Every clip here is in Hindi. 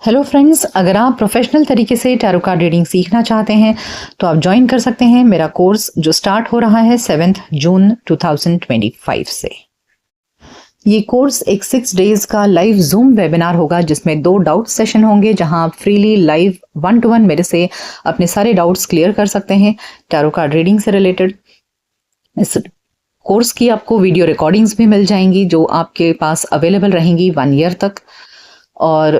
हेलो फ्रेंड्स, अगर आप प्रोफेशनल तरीके से टैरो कार्ड रीडिंग सीखना चाहते हैं तो आप ज्वाइन कर सकते हैं मेरा कोर्स जो स्टार्ट हो रहा है 7 जून 2025 से। ये कोर्स एक 6 डेज का लाइव जूम वेबिनार होगा जिसमें 2 डाउट सेशन होंगे जहां आप फ्रीली लाइव 1-to-1 मेरे से अपने सारे डाउट्स क्लियर कर सकते हैं टैरो कार्ड रीडिंग से रिलेटेड। इस कोर्स की आपको वीडियो रिकॉर्डिंग्स भी मिल जाएंगी जो आपके पास अवेलेबल रहेंगी 1 ईयर तक, और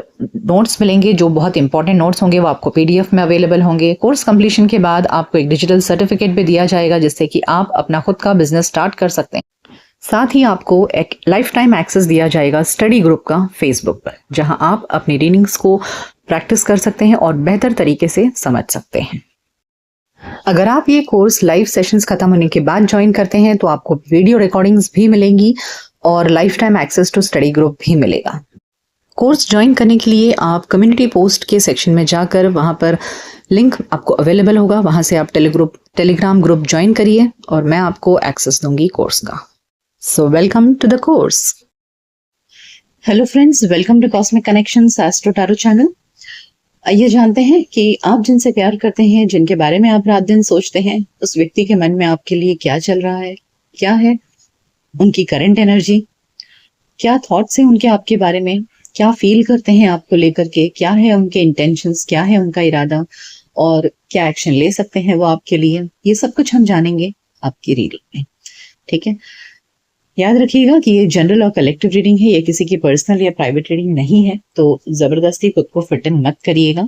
नोट्स मिलेंगे जो बहुत इंपॉर्टेंट नोट्स होंगे वो आपको पीडीएफ में अवेलेबल होंगे। कोर्स कंप्लीशन के बाद आपको एक डिजिटल सर्टिफिकेट भी दिया जाएगा जिससे कि आप अपना खुद का बिजनेस स्टार्ट कर सकते हैं। साथ ही आपको एक लाइफ टाइम एक्सेस दिया जाएगा स्टडी ग्रुप का फेसबुक पर, जहां आप अपनी रीडिंग्स को प्रैक्टिस कर सकते हैं और बेहतर तरीके से समझ सकते हैं। अगर आप ये कोर्स लाइव सेशंस खत्म होने के बाद ज्वाइन करते हैं तो आपको वीडियो रिकॉर्डिंग्स भी मिलेंगी और life time access to study group भी मिलेगा। कोर्स ज्वाइन करने के लिए आप कम्युनिटी पोस्ट के सेक्शन में जाकर वहां पर लिंक आपको अवेलेबल होगा, वहां से आप टेलीग्राम ग्रुप ज्वाइन करिए और मैं आपको एक्सेस दूंगी कोर्स का। So welcome to the course. Hello friends, welcome to cosmic connections astro tarot channel. आइए जानते हैं कि आप जिनसे प्यार करते हैं, जिनके बारे में आप रात दिन सोचते हैं, उस व्यक्ति के मन में आपके लिए क्या चल रहा है, क्या है उनकी करंट एनर्जी, क्या थॉट्स हैं उनके आपके बारे में, क्या फील करते हैं आपको लेकर के, क्या है उनके इंटेंशंस, क्या है उनका इरादा और क्या एक्शन ले सकते हैं वो आपके लिए। ये सब कुछ हम जानेंगे आपकी रीडिंग में, ठीक है। याद रखिएगा कि ये जनरल और कलेक्टिव रीडिंग है, ये किसी की पर्सनल या प्राइवेट रीडिंग नहीं है, तो जबरदस्ती खुद को फिट इन मत करिएगा।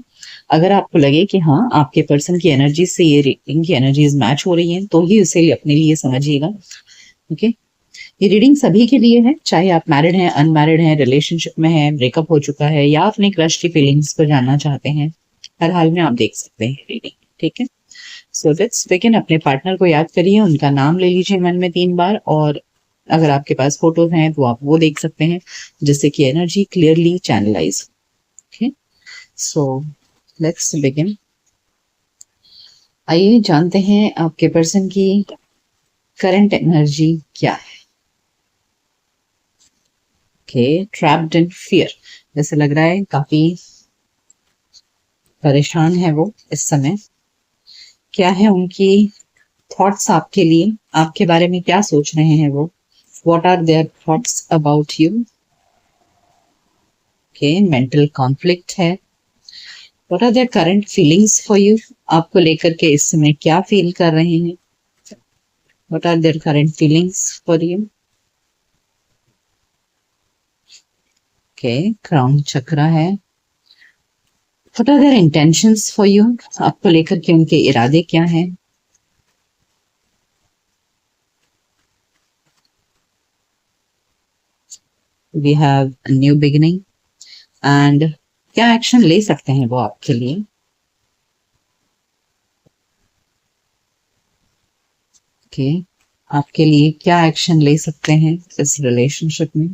अगर आपको लगे कि हाँ आपके पर्सन की एनर्जी से ये रीडिंग की एनर्जीज मैच हो रही हैं तो ही उसे अपने लिए समझिएगा, ओके। ये रीडिंग सभी के लिए है, चाहे आप मैरिड हैं, अनमैरिड हैं, रिलेशनशिप में हैं, ब्रेकअप हो चुका है या अपने क्रश की फीलिंग्स को जानना चाहते हैं, हर हाल में आप देख सकते हैं रीडिंग, ठीक है। सो लेट्स बिगिन। अपने पार्टनर को याद करिए, उनका नाम ले लीजिए मन में 3 बार, और अगर आपके पास फोटोज हैं तो आप वो देख सकते हैं जिससे कि energy clearly channelise. Okay, so let's begin. आइए जानते हैं आपके पर्सन की करंट एनर्जी क्या है। ट्रैप्ड इन फियर, जैसे लग रहा है काफी परेशान है वो इस समय। क्या है उनकी थॉट्स आपके लिए, आपके बारे में क्या सोच रहे हैं वो, what are their thoughts about you. Mental conflict है। What are their current feelings for you, आपको लेकर के इस समय क्या फील कर रहे हैं। What are their current feelings for you. Crown chakra है। What are their intentions for you, आपको लेकर के उनके इरादे क्या हैं। We have a new beginning and क्या एक्शन ले सकते हैं वो आपके लिए। आपके लिए क्या एक्शन ले सकते हैं इस रिलेशनशिप में।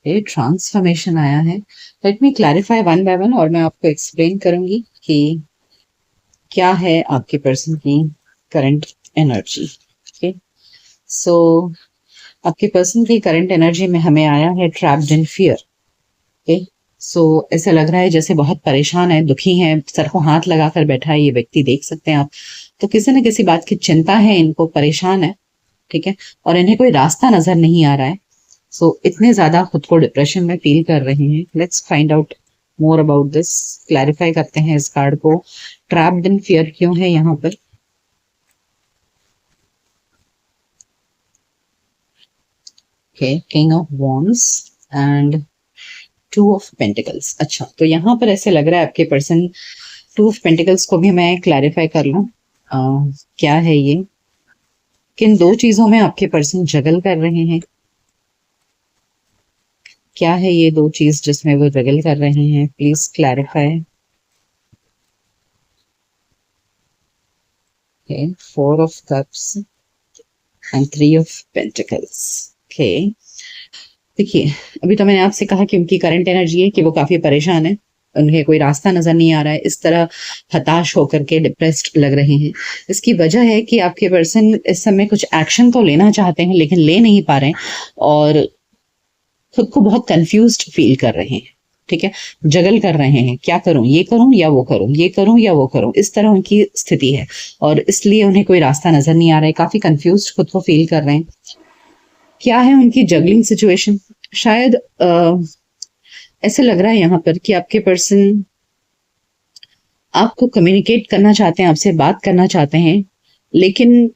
ट्रांसफॉर्मेशन आया है। Let me clarify one by one और मैं आपको एक्सप्लेन करूंगी कि क्या है आपके पर्सन की करंट एनर्जी। ओके, सो आपके पर्सन की करंट एनर्जी में हमें आया है ट्रैप्ड इन फियर। ओके, सो ऐसा लग रहा है जैसे बहुत परेशान है, दुखी है, सर को हाथ लगाकर बैठा है ये व्यक्ति, देख सकते हैं आप। तो किसी न किसी बात की चिंता है इनको, परेशान है, ठीक है, और इन्हें कोई रास्ता नजर नहीं आ रहा है। सो इतने ज्यादा खुद को डिप्रेशन में फील कर रहे हैं। Let's find out more about this. Clarify करते हैं इस कार्ड को। ट्रैप्ड इन फियर क्यों है यहाँ पर। King of wands and 2 of pentacles. अच्छा, तो यहाँ पर ऐसे लग रहा है आपके पर्सन, 2 ऑफ पेंटिकल्स को भी मैं क्लैरिफाई कर लूं। क्या है ये, किन 2 चीजों में आपके पर्सन जगल कर रहे हैं। क्या है ये 2 चीज जिसमें वो जगल कर रहे हैं, please clarify. 4 of cups and 3 of pentacles. देखिए, अभी तो मैंने आपसे कहा कि उनकी करंट एनर्जी है कि वो काफी परेशान है, उन्हें कोई रास्ता नजर नहीं आ रहा है, इस तरह हताश होकर के डिप्रेस्ड लग रहे हैं। इसकी वजह है कि आपके पर्सन इस समय कुछ एक्शन तो लेना चाहते हैं लेकिन ले नहीं पा रहे हैं और खुद को बहुत कंफ्यूज्ड फील कर रहे हैं। ठीक है, जगल कर रहे हैं, क्या करूं, ये करूं या वो करूं, ये करूं या वो करूं, इस तरह उनकी स्थिति है और इसलिए उन्हें कोई रास्ता नजर नहीं आ रहा है, काफी कंफ्यूज खुद को फील कर रहे हैं। क्या है उनकी जगलिंग सिचुएशन? शायद ऐसे लग रहा है यहाँ पर कि आपके पर्सन आपको कम्युनिकेट करना चाहते हैं, आपसे बात करना चाहते हैं, लेकिन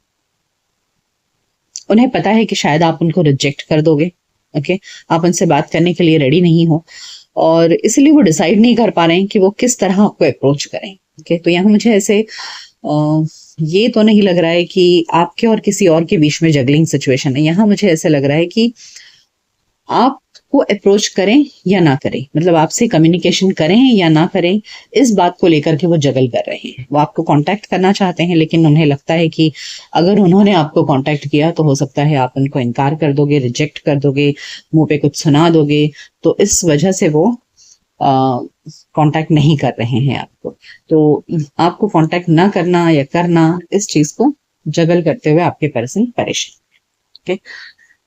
उन्हें पता है कि शायद आप उनको रिजेक्ट कर दोगे। ओके, आप उनसे बात करने के लिए रेडी नहीं हो और इसलिए वो डिसाइड नहीं कर पा रहे हैं कि वो किस तरह आपको अप्रोच करें। ओके, तो यहाँ मुझे ऐसे ये तो नहीं लग रहा है कि आपके और किसी और के बीच में जगलिंग सिचुएशन है। यहाँ मुझे ऐसे लग रहा है कि आपको अप्रोच करें या ना करें, मतलब आपसे कम्युनिकेशन करें या ना करें, इस बात को लेकर के वो जगल कर रहे हैं। वो आपको कांटेक्ट करना चाहते हैं, लेकिन उन्हें लगता है कि अगर उन्होंने आपको कांटेक्ट किया तो हो सकता है आप उनको इनकार कर दोगे, रिजेक्ट कर दोगे, मुंह पे कुछ सुना दोगे, तो इस वजह से वो कांटेक्ट नहीं कर रहे हैं आपको। तो आपको कांटेक्ट ना करना या करना, इस चीज को जगल करते हुए आपके पर्सन परेशान।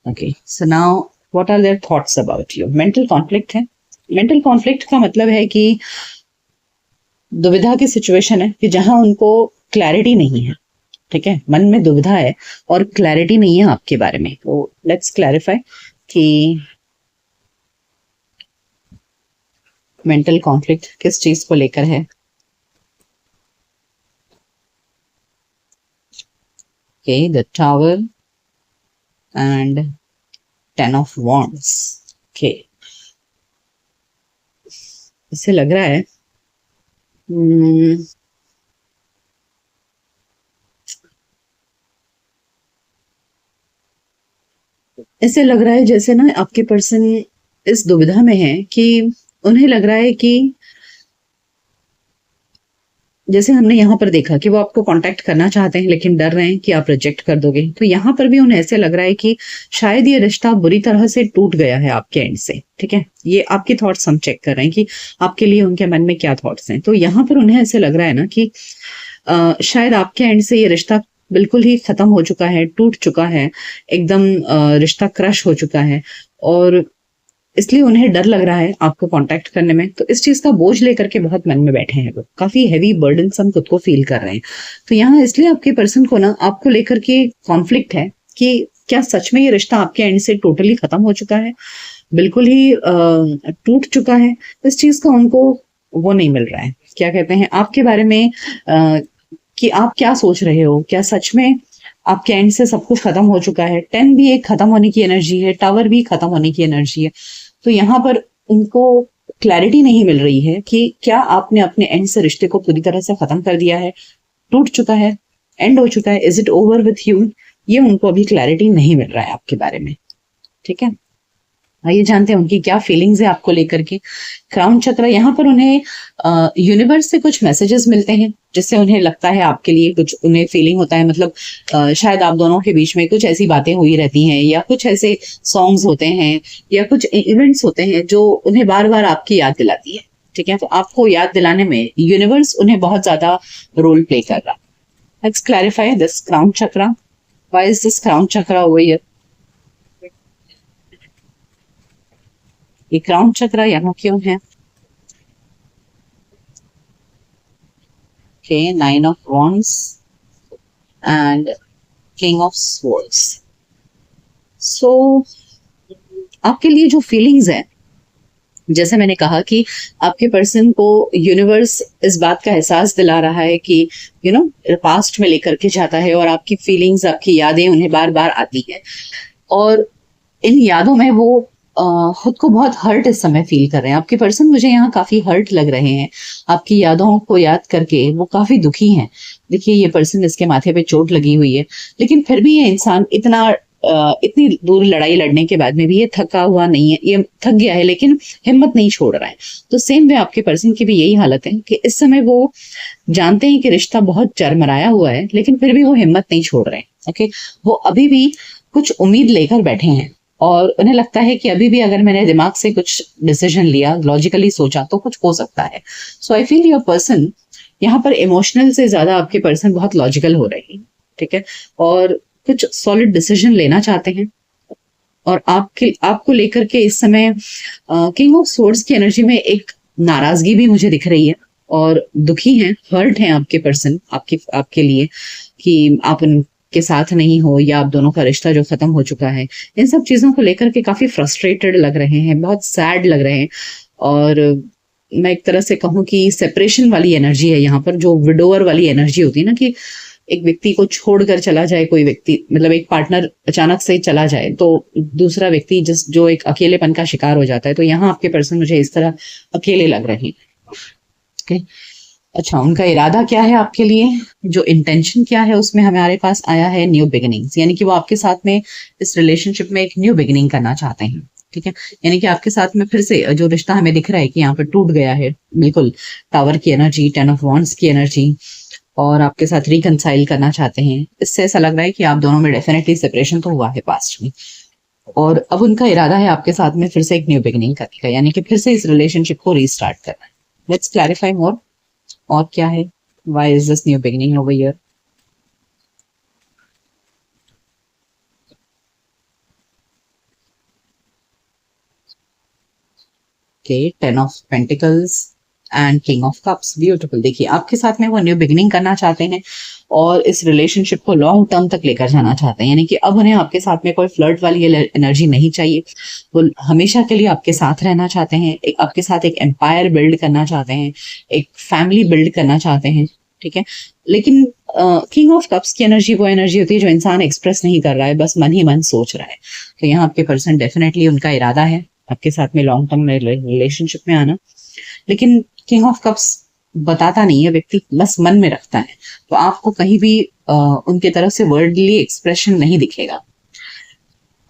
Okay, so now what are their thoughts about you? Mental conflict है। मेंटल कॉन्फ्लिक्ट का मतलब है कि दुविधा की सिचुएशन है कि जहां उनको क्लैरिटी नहीं है। ठीक है, मन में दुविधा है और क्लैरिटी नहीं है आपके बारे में। तो लेट्स क्लैरिफाई कि मेंटल कॉन्फ्लिक्ट किस चीज को लेकर है। Okay, the tower and 10 of Wands। Okay, इससे लग रहा है ऐसे लग रहा है जैसे ना आपके पर्सन इस दुविधा में है कि उन्हें लग रहा है कि जैसे हमने यहाँ पर देखा कि वो आपको कांटेक्ट करना चाहते हैं लेकिन डर रहे हैं कि आप रिजेक्ट कर दोगे, तो यहाँ पर भी उन्हें ऐसे लग रहा है कि शायद ये रिश्ता बुरी तरह से टूट गया है आपके एंड से। ठीक है, ये आपके थॉट्स हम चेक कर रहे हैं कि आपके लिए उनके मन में क्या थॉट्स हैं। तो यहाँ पर उन्हें ऐसे लग रहा है ना कि शायद आपके एंड से ये रिश्ता बिल्कुल ही खत्म हो चुका है, टूट चुका है, एकदम रिश्ता क्रश हो चुका है और इसलिए उन्हें डर लग रहा है आपको कांटेक्ट करने में। तो इस चीज का बोझ लेकर के बहुत मन में बैठे हैं, लोग काफी हैवी बर्डनसम खुद को फील कर रहे हैं। तो यहाँ इसलिए आपके पर्सन को ना आपको लेकर के कॉन्फ्लिक्ट है कि क्या सच में ये रिश्ता आपके एंड से टोटली खत्म हो चुका है, बिल्कुल ही टूट चुका है। इस चीज का उनको वो नहीं मिल रहा है, क्या कहते हैं, आपके बारे में कि आप क्या सोच रहे हो, क्या सच में आपके एंड से सब कुछ खत्म हो चुका है। 10 भी एक खत्म होने की एनर्जी है, टावर भी खत्म होने की एनर्जी है। तो यहाँ पर उनको क्लैरिटी नहीं मिल रही है कि क्या आपने अपने एंड से रिश्ते को पूरी तरह से खत्म कर दिया है, टूट चुका है, एंड हो चुका है, is it over with you, ये उनको अभी क्लैरिटी नहीं मिल रहा है आपके बारे में। ठीक है, आइए जानते हैं उनकी क्या फीलिंग्स है आपको लेकर के। क्राउन चक्र, यहाँ पर उन्हें यूनिवर्स से कुछ मैसेजेस मिलते हैं जिससे उन्हें लगता है आपके लिए कुछ, उन्हें फीलिंग होता है, मतलब शायद आप दोनों के बीच में कुछ ऐसी बातें हुई रहती हैं या कुछ ऐसे सॉन्ग्स होते हैं या कुछ इवेंट्स होते हैं जो उन्हें बार बार आपकी याद दिलाती है। ठीक है, तो आपको याद दिलाने में यूनिवर्स उन्हें बहुत ज्यादा रोल प्ले कर रहा है। लेट्स क्लैरिफाई दिस क्राउन चक्र। व्हाई इज दिस क्राउन चक्र ओवर हियर? ये क्राउन चक्र यहाँ क्यों है? Okay, 9 of Wands and King of Swords। सो आपके लिए जो फीलिंग्स है, जैसे मैंने कहा कि आपके पर्सन को यूनिवर्स इस बात का एहसास दिला रहा है कि पास्ट में लेकर के जाता है और आपकी फीलिंग्स, आपकी यादें उन्हें बार बार आती है और इन यादों में वो खुद को बहुत हर्ट इस समय फील कर रहे हैं। आपके पर्सन मुझे यहाँ काफी हर्ट लग रहे हैं, आपकी यादों को याद करके वो काफी दुखी हैं। देखिए, ये पर्सन, इसके माथे पे चोट लगी हुई है, लेकिन फिर भी ये इंसान इतनी दूर लड़ाई लड़ने के बाद में भी ये थका हुआ नहीं है, ये थक गया है लेकिन हिम्मत नहीं छोड़ रहा है। तो सेम वे आपके पर्सन की भी यही हालत है कि इस समय वो जानते हैं कि रिश्ता बहुत चरमराया हुआ है, लेकिन फिर भी वो हिम्मत नहीं छोड़ रहे हैं। ओके, वो अभी भी कुछ उम्मीद लेकर बैठे हैं और उन्हें लगता है कि अभी भी अगर मैंने दिमाग से कुछ डिसीजन लिया, लॉजिकली सोचा, तो कुछ हो सकता है। सो आई फील योर पर्सन यहाँ पर इमोशनल से ज्यादा आपके पर्सन बहुत लॉजिकल हो रहे हैं। ठीक है, और कुछ सॉलिड डिसीजन लेना चाहते हैं और आपको लेकर के इस समय किंग ऑफ सोर्ड्स की एनर्जी में एक नाराजगी भी मुझे दिख रही है और दुखी हैं, हर्ट हैं आपके पर्सन आपके लिए कि आप उनके साथ नहीं हो या आप दोनों का रिश्ता जो खत्म हो चुका है। इन सब चीजों को लेकर के काफी फ्रस्ट्रेटेड लग रहे हैं, बहुत सैड लग रहे हैं। और मैं एक तरह से कहूँ कि सेपरेशन वाली एनर्जी है यहाँ पर, जो विडोअर वाली एनर्जी होती है ना, कि एक व्यक्ति को छोड़कर चला जाए कोई व्यक्ति, मतलब एक पार्टनर अचानक से चला जाए तो दूसरा व्यक्ति जो एक अकेलेपन का शिकार हो जाता है। तो यहाँ आपके पर्सन मुझे इस तरह अकेले लग रहे हैं। ओके, अच्छा, उनका इरादा क्या है आपके लिए, जो इंटेंशन क्या है, उसमें हमारे पास आया है न्यू बिगिनिंग्स, यानी कि वो आपके साथ में इस रिलेशनशिप में एक न्यू बिगिनिंग करना चाहते हैं। ठीक है, यानी कि आपके साथ में फिर से जो रिश्ता हमें दिख रहा है कि यहाँ पर टूट गया है, बिल्कुल टावर की एनर्जी, 10 ऑफ वॉन्ड्स की एनर्जी, और आपके साथ रिकंसाइल करना चाहते हैं। इससे ऐसा लग रहा है कि आप दोनों में डेफिनेटली सेपरेशन तो हुआ है पास्ट में, और अब उनका इरादा है आपके साथ में फिर से एक न्यू बिगिनिंग करने का, यानी कि फिर से इस रिलेशनशिप को रीस्टार्ट करना है। लेट्स क्लैरिफाई मोर, और क्या है, why is this new beginning over here. Okay, 10 of pentacles and king of cups, beautiful. देखिए, आपके साथ में वो न्यू बिगिनिंग करना चाहते हैं और इस रिलेशनशिप को लॉन्ग टर्म तक लेकर जाना चाहते हैं, यानी कि अब उन्हें आपके साथ में कोई फ्लर्ट वाली एनर्जी नहीं चाहिए। वो हमेशा के लिए आपके साथ रहना चाहते हैं, आपके साथ एक एम्पायर बिल्ड करना चाहते हैं, एक फैमिली बिल्ड करना चाहते हैं। ठीक है, लेकिन किंग ऑफ कप्स की एनर्जी वो एनर्जी होती है जो इंसान एक्सप्रेस नहीं कर रहा है, बस मन ही मन सोच रहा है। तो यहाँ आपके पर्सन डेफिनेटली उनका इरादा है आपके साथ में लॉन्ग टर्म रिलेशनशिप में आना, लेकिन किंग ऑफ कप्स बताता नहीं है व्यक्ति, बस मन में रखता है। तो आपको कहीं भी उनके तरफ से वर्डली एक्सप्रेशन नहीं दिखेगा।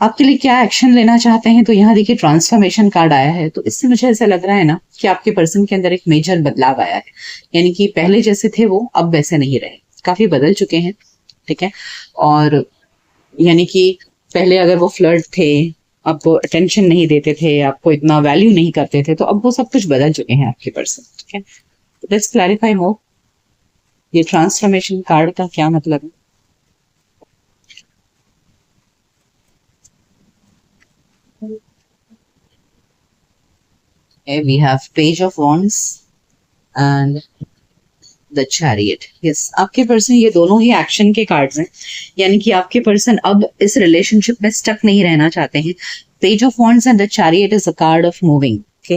आपके लिए क्या एक्शन लेना चाहते हैं, तो यहाँ देखिए ट्रांसफॉर्मेशन कार्ड आया है। तो इससे मुझे ऐसा लग रहा है ना कि आपके पर्सन के अंदर एक मेजर बदलाव आया है, यानी कि पहले जैसे थे वो अब वैसे नहीं रहे, काफी बदल चुके हैं। ठीक है, और यानी कि पहले अगर वो फ्लर्ट थे, आपको अटेंशन नहीं देते थे, आपको इतना वैल्यू नहीं करते थे, तो अब वो सब कुछ बदल चुके हैं आपके पर्सन। ठीक है, लेट्स क्लैरिफाई मोर, ये ट्रांसफॉर्मेशन कार्ड का क्या मतलब है। We have page of wands and the chariot. Yes, आपके पर्सन, ये दोनों ही एक्शन के कार्ड्स हैं, यानी कि आपके पर्सन अब इस रिलेशनशिप में स्टक नहीं रहना चाहते हैं। Page of wands and the chariot is a card of moving. Okay,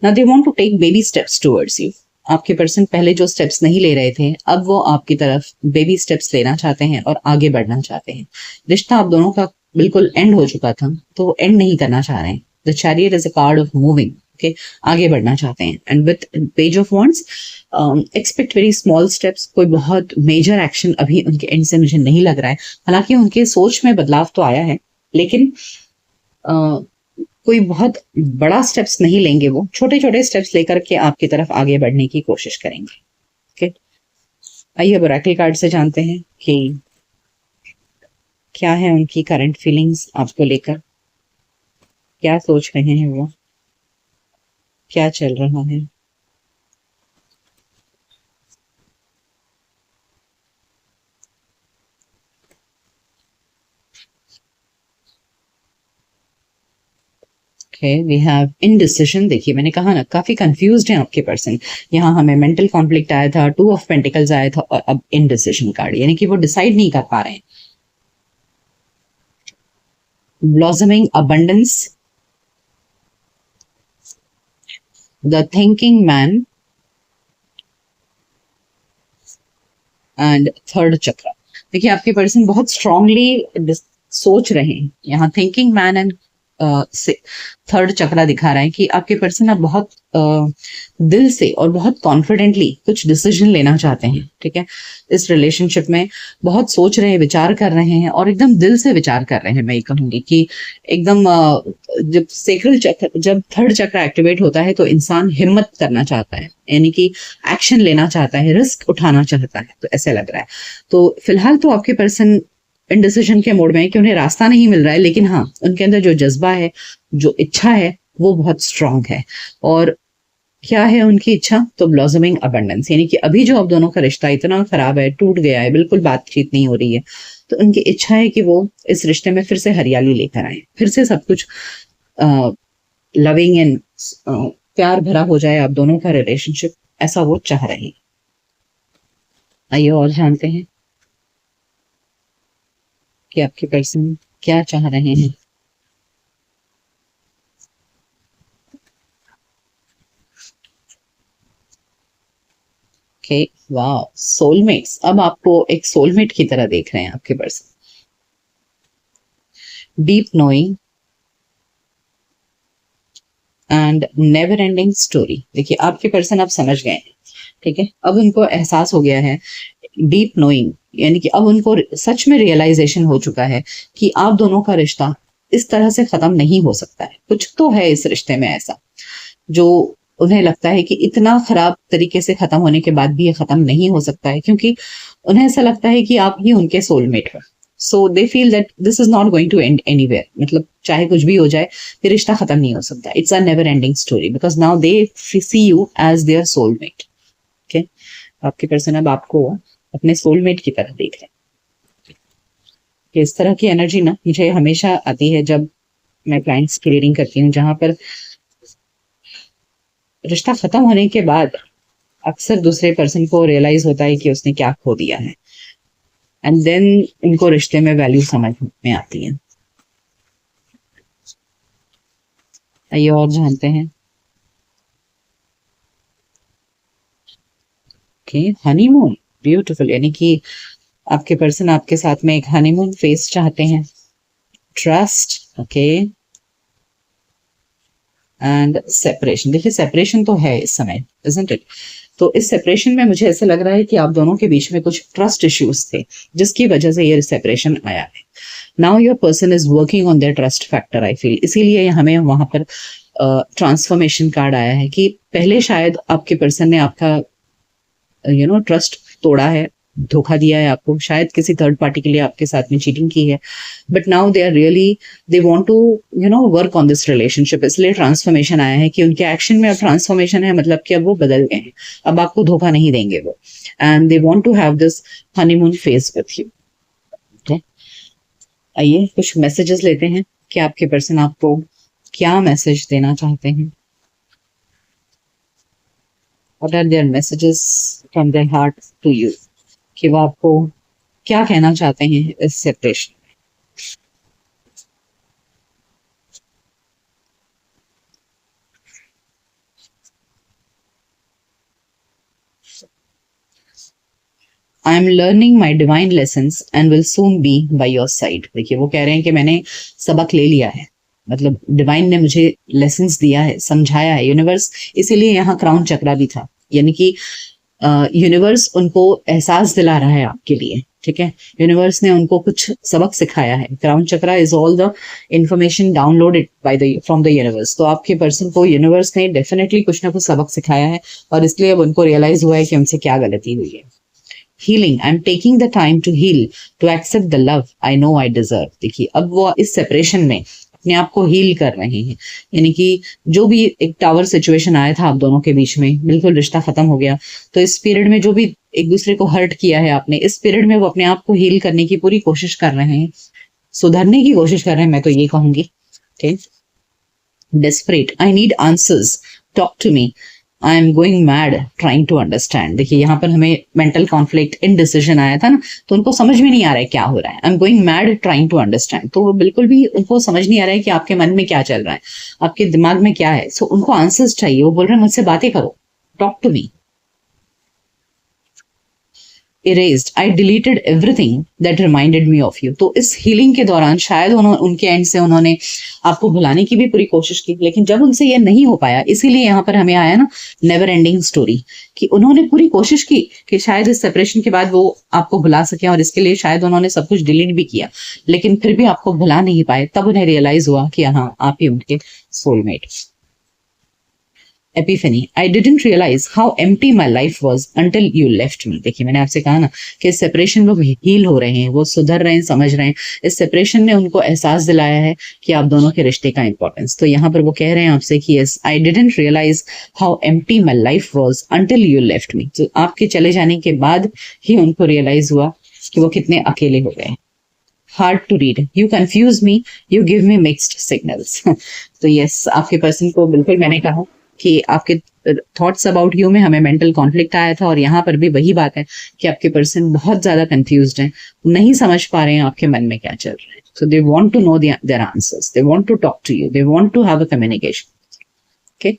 now they want to take baby steps towards you. आपके पर्सन पहले जो स्टेप्स नहीं ले रहे थे, अब वो आपकी तरफ बेबी स्टेप्स लेना चाहते हैं और आगे बढ़ना चाहते हैं। रिश्ता आप दोनों का बिल्कुल एंड हो चुका था, तो वो एंड नहीं करना चाह रहे हैं। The chariot is a card of moving. Okay, आगे बढ़ना चाहते हैं। And with page of wands, expect very small steps. कोई बहुत मेजर एक्शन अभी उनके एंड से मुझे नहीं लग रहा है। हालांकि उनके सोच में बदलाव तो आया है, लेकिन कोई बहुत बड़ा स्टेप्स नहीं लेंगे, वो छोटे छोटे स्टेप्स लेकर के आपकी तरफ आगे बढ़ने की कोशिश करेंगे। ओके, आइए अब ओरेकल कार्ड से जानते हैं कि क्या है उनकी करंट फीलिंग्स आपको लेकर, क्या सोच रहे हैं वो, क्या चल रहा है। Okay, we have indecision। देखिए, मैंने कहा ना, काफी कंफ्यूज्ड है आपके पर्सन। यहाँ हमें मेंटल कॉन्फ्लिक्ट आया था, 2 ऑफ पेंटिकल्स आया था, और अब इंडिसिशन कार्ड, यानी कि वो डिसाइड नहीं कर पा रहे हैं। Blossoming abundance, the thinking man and third चक्र। देखिए, आपके पर्सन बहुत स्ट्रांगली सोच रहे हैं। यहाँ थिंकिंग मैन एंड से थर्ड चक्रा दिखा रहा है कि आपके पर्सन अब बहुत दिल से और बहुत कॉन्फिडेंटली कुछ डिसीजन लेना चाहते हैं। ठीक है, इस रिलेशनशिप में बहुत सोच रहे हैं, विचार कर रहे हैं, और एकदम दिल से विचार कर रहे हैं। मैं ये कहूंगी कि एकदम जब सेक्रल चक्र, जब थर्ड चक्र एक्टिवेट होता है, तो इंसान हिम्मत करना चाहता है, यानी कि एक्शन लेना चाहता है, रिस्क उठाना चाहता है। तो ऐसे लग रहा है। तो फिलहाल तो आपके पर्सन इंडिसीजन के मोड में है कि उन्हें रास्ता नहीं मिल रहा है, लेकिन हाँ, उनके अंदर जो जज्बा है, जो इच्छा है, वो बहुत स्ट्रांग है। और क्या है उनकी इच्छा? तो ब्लॉसमिंग अबंडेंस, यानी कि अभी जो आप दोनों का रिश्ता इतना खराब है, टूट गया है, बिल्कुल बातचीत नहीं हो रही है, तो उनकी इच्छा है कि वो इस रिश्ते में फिर से हरियाली लेकर आए, फिर से सब कुछ लविंग एंड प्यार भरा हो जाए आप दोनों का रिलेशनशिप, ऐसा वो चाह रहे हैं। आइए और जानते हैं कि आपके पर्सन क्या चाह रहे हैं। ओके, वाह, सोलमेट्स। अब आपको एक सोलमेट की तरह देख रहे हैं आपके person. Deep knowing and never ending story. देखिए आपके पर्सन आप समझ गए हैं, ठीक है, अब उनको एहसास हो गया है। डीप नोइंग यानी कि अब उनको सच में रियलाइजेशन हो चुका है कि आप दोनों का रिश्ता इस तरह से खत्म नहीं हो सकता है। कुछ तो है इस रिश्ते में ऐसा जो उन्हें लगता है कि इतना खराब तरीके से खत्म होने के बाद भी ये खत्म नहीं हो सकता है, क्योंकि उन्हें ऐसा लगता है कि आप ही उनके सोलमेट हो। So they feel that this is not going to end anywhere, मतलब चाहे कुछ भी हो जाए ये रिश्ता खत्म नहीं हो सकता। It's a never ending story because now they see you as their soulmate. Okay, आपके पर्सन अब आपको अपने सोलमेट की तरह देख रहे हैं। कि इस तरह की एनर्जी ना मुझे हमेशा आती है जब मैं क्लाइंट्स की रीडिंग करती हूँ, जहां पर रिश्ता खत्म होने के बाद अक्सर दूसरे पर्सन को रियलाइज होता है कि उसने क्या खो दिया है, एंड देन इनको रिश्ते में वैल्यू समझ में आती है। आइए और जानते हैं। ओके, हनीमून, ब्यूटीफुल, यानी कि आपके पर्सन आपके साथ में एक हनीमून फेस चाहते हैं। Trust, okay, and separation. देखिए सेपरेशन तो है इस समय, इजंट इट? तो इस सेपरेशन में मुझे ऐसा लग रहा है कि आप दोनों के बीच में कुछ ट्रस्ट इश्यूज थे जिसकी वजह से ये सेपरेशन आया है। Now your person is working on their trust factor, I feel. इसीलिए हमें वहां पर ट्रांसफॉर्मेशन कार्ड आया है कि पहले शायद आपके पर्सन ने आपका ट्रस्ट तोड़ा है, धोखा दिया है आपको, शायद किसी थर्ड पार्टी के लिए आपके साथ में चीटिंग की है, but now they are really they want to work on this relationship. इसलिए ट्रांसफॉर्मेशन आया है कि उनके एक्शन में अब ट्रांसफॉर्मेशन है, मतलब कि अब वो बदल गए हैं, अब आपको धोखा नहीं देंगे वो, and they want to have this honeymoon phase with you. आइए कुछ मैसेजेस लेते हैं कि आपके पर्सन आपको क्या मैसेज देना चाहते हैं। What are their messages from their heart to you? कि वो आपको क्या कहना चाहते हैं इस separation. I am learning my divine lessons and will soon be by your side. देखिए वो कह रहे हैं कि मैंने सबक ले लिया है, मतलब डिवाइन ने मुझे लेसन्स दिया है, समझाया है यूनिवर्स। इसीलिए यहाँ क्राउन चक्रा भी था, यानी कि यूनिवर्स उनको एहसास दिला रहा है आपके लिए, ठीक है। यूनिवर्स ने उनको कुछ सबक सिखाया है। Crown chakra is all the information downloaded by the from the universe. तो आपके पर्सन को यूनिवर्स ने डेफिनेटली कुछ ना कुछ सबक सिखाया है, और इसलिए अब उनको रियलाइज हुआ है कि हमसे क्या गलती हुई है। Healing, I am taking the time to heal to accept the love I know I deserve. देखिए अब वो इस सेपरेशन में अपने आप को हील कर रहे हैं, यानी कि जो भी एक टावर सिचुएशन आया था आप दोनों के बीच में, बिल्कुल रिश्ता खत्म हो गया, तो इस पीरियड में जो भी एक दूसरे को हर्ट किया है आपने, इस पीरियड में वो अपने आप को हील करने की पूरी कोशिश कर रहे हैं, सुधरने की कोशिश कर रहे हैं, मैं तो ये कहूंगी। ठीक, desperate, I need answers, talk to me, I am going mad trying to understand. देखिए यहाँ पर हमें मेंटल कॉन्फ्लिक्ट, इनडिसीजन आया था ना, तो उनको समझ में नहीं आ रहा है क्या हो रहा है। I am going mad trying to understand, तो वो बिल्कुल भी उनको समझ नहीं आ रहा है कि आपके मन में क्या चल रहा है, आपके दिमाग में क्या है। सो उनको आंसर्स चाहिए, वो बोल रहे हैं मुझसे बातें करो, talk to me. erased, I deleted everything that reminded me of you। तो इस हीलिंग के दौरान शायद उनके एंड से उन्होंने आपको भुलाने की भी पूरी कोशिश की, लेकिन जब उनसे ये नहीं हो पाया, इसीलिए यहाँ पर हमें आया ना नेवर एंडिंग स्टोरी, कि उन्होंने पूरी कोशिश की कि शायद इस सेपरेशन के बाद वो आपको भुला सके, और इसके लिए शायद उन्होंने सब कुछ डिलीट भी किया, लेकिन फिर भी आपको भुला नहीं पाए। तब उन्हें रियलाइज हुआ कि हाँ आप ही उनके soulmate. Epiphany, I didn't realise how empty my life was until you left me. देखिए मैंने आपसे कहा ना कि इस सेपरेशन वो हील हो रहे हैं, वो सुधर रहे हैं, समझ रहे हैं। इस सेपरेशन ने उनको एहसास दिलाया है कि आप दोनों के रिश्ते का इंपॉर्टेंस। तो यहाँ पर वो कह रहे हैं आपसे कि yes, I didn't realise how empty my life was until you left me. तो आपके चले जाने के बाद ही उनको रियलाइज हुआ कि वो कितने अकेले हो गए। Hard to read, you confuse me, you give me mixed signals. तो यस, आपके पर्सन को बिल्कुल मैंने कहा कि आपके थॉट्स अबाउट यू में हमें मेंटल कॉन्फ्लिक्ट आया था, और यहाँ पर भी वही बात है कि आपके पर्सन बहुत ज्यादा कंफ्यूज्ड हैं, नहीं समझ पा रहे हैं आपके मन में क्या चल रहा है। So they want to know their answers, they want to talk to you, they want to have a communication. Okay,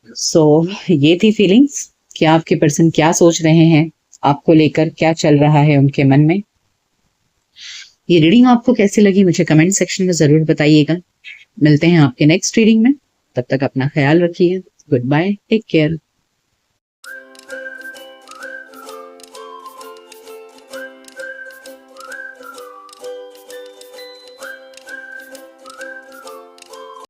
so ये थी फीलिंग्स कि आपके पर्सन क्या सोच रहे हैं आपको लेकर, क्या चल रहा है उनके मन में। ये रीडिंग आपको कैसी लगी मुझे कमेंट सेक्शन में जरूर बताइएगा। मिलते हैं आपके नेक्स्ट रीडिंग में, तब तक अपना ख्याल रखिए। Goodbye, take care.